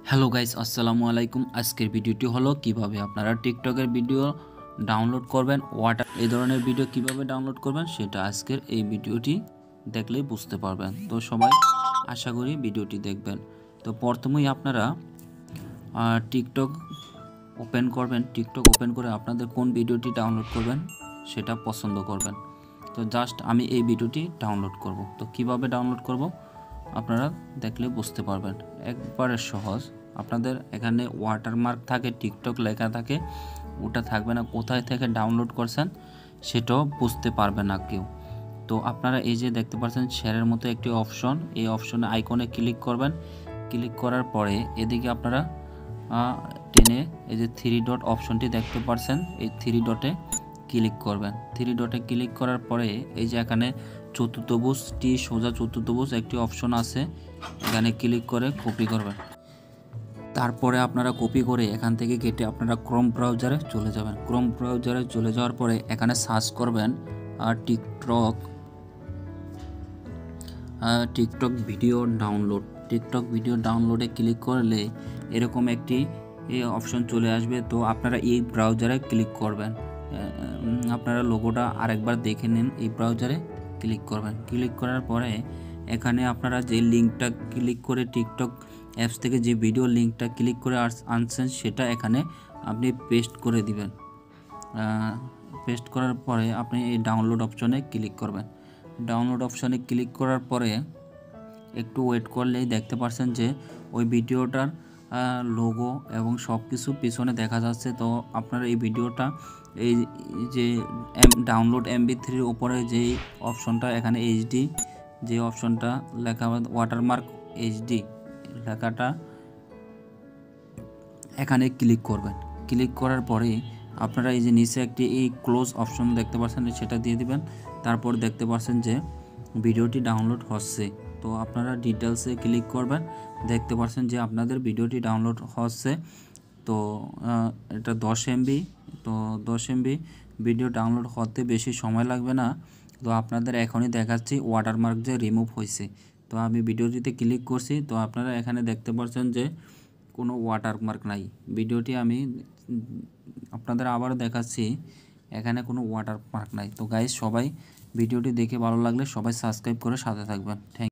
Hello guys, আসসালামু আলাইকুম। আজকের ভিডিওটি হলো কিভাবে আপনারা টিকটকের ভিডিও ডাউনলোড করবেন, এই ধরনের ভিডিও কিভাবে ডাউনলোড করবেন সেটা আজকের এই ভিডিওটি দেখলেই বুঝতে পারবেন। তো সবাই আশা করি ভিডিওটি দেখবেন। তো প্রথমেই আপনারা টিকটক ওপেন করবেন। টিকটক ওপেন করে আপনাদের কোন ভিডিওটি ডাউনলোড করবেন সেটা পছন্দ করবেন। তো জাস্ট আমি এই ভিডিওটি ডাউনলোড করব। তো কিভাবে ডাউনলোড করব আপনারা দেখলে বুঝতে পারবেন। একবারে সহজ। আপনাদের এখানে ওয়াটারমার্ক থাকে, টিকটক লেখা থাকে, ওটা থাকবে না। কোথায় থেকে ডাউনলোড করছেন সেটাও বুঝতে পারবে না কেউ। তো আপনারা এই যে দেখতে পাচ্ছেন শেয়ারের মতো একটি অপশন, এই অপশনে আইকনে ক্লিক করবেন। ক্লিক করার পরে এদিকে আপনারা টেনে এই যে 3 ডট অপশনটি দেখতে পাচ্ছেন, এই 3 ডটে ক্লিক করবেন। 3 ডটে ক্লিক করার পরে এই যে এখানে চতুর্থভুজটি সোজা চতুর্থভুজ একটি অপশন আছে, এখানে ক্লিক করে কপি করবেন। তারপরে আপনারা কপি করে এখান থেকে কেটে আপনারা ক্রোম ব্রাউজারে চলে যাবেন। ক্রোম ব্রাউজারে চলে যাওয়ার পরে এখানে সার্চ করবেন TikTok video download. TikTok video ডাউনলোডে ক্লিক করলে এরকম একটি অপশন চলে আসবে। তো আপনারা এই ব্রাউজারে ক্লিক করবেন। আপনারা লোগোটা আরেকবার দেখে নিন। এই ব্রাউজারে ক্লিক করবেন। ক্লিক করার পরে এখানে আপনারা যে লিঙ্কটা ক্লিক করে টিকটক অ্যাপস থেকে যে ভিডিও লিঙ্কটা ক্লিক করে আনছেন সেটা এখানে আপনি পেস্ট করে দিবেন। পেস্ট করার পরে আপনি এই ডাউনলোড অপশনে ক্লিক করবেন। ডাউনলোড অপশনে ক্লিক করার পরে একটু ওয়েট করলেই দেখতে পাচ্ছেন যে ওই ভিডিওটার লোগো এবং সব কিছু পিছনে দেখা যাচ্ছে। তো আপনারা এই ভিডিওটা এই যে ডাউনলোড MP3 উপরে যেই অপশনটা এখানে HD যে অপশনটা লেখা ওয়াটারমার্ক HD লেখাটা এখানে ক্লিক করবেন। ক্লিক করার পরে আপনারা এই যে নিচে একটি এই ক্লোজ অপশন দেখতে পাচ্ছেন, সেটা দিয়ে দিবেন। তারপর দেখতে পাচ্ছেন যে ভিডিওটি ডাউনলোড হচ্ছে। তো আপনারা ডিটেলসে ক্লিক করবেন। দেখতে পাচ্ছেন যে আপনাদের ভিডিওটি ডাউনলোড হচ্ছে। তো এটা 10 MB। তো 10 MB ভিডিও ডাউনলোড হতে বেশি সময় লাগবে না। তো আপনাদের এখনই দেখাচ্ছি ওয়াটারমার্ক যে রিমুভ হয়েছে। তো আমি ভিডিওটিতে ক্লিক করছি। তো আপনারা এখানে দেখতে পাচ্ছেন যে কোনো ওয়াটারমার্ক নাই। ভিডিওটি আমি আপনাদের আবারও দেখাচ্ছি, এখানে কোনো ওয়াটারমার্ক নাই। তো গাইস, সবাই ভিডিওটি দেখে ভালো লাগলে সবাই সাবস্ক্রাইব করে সাথে থাকবেন। থ্যাংক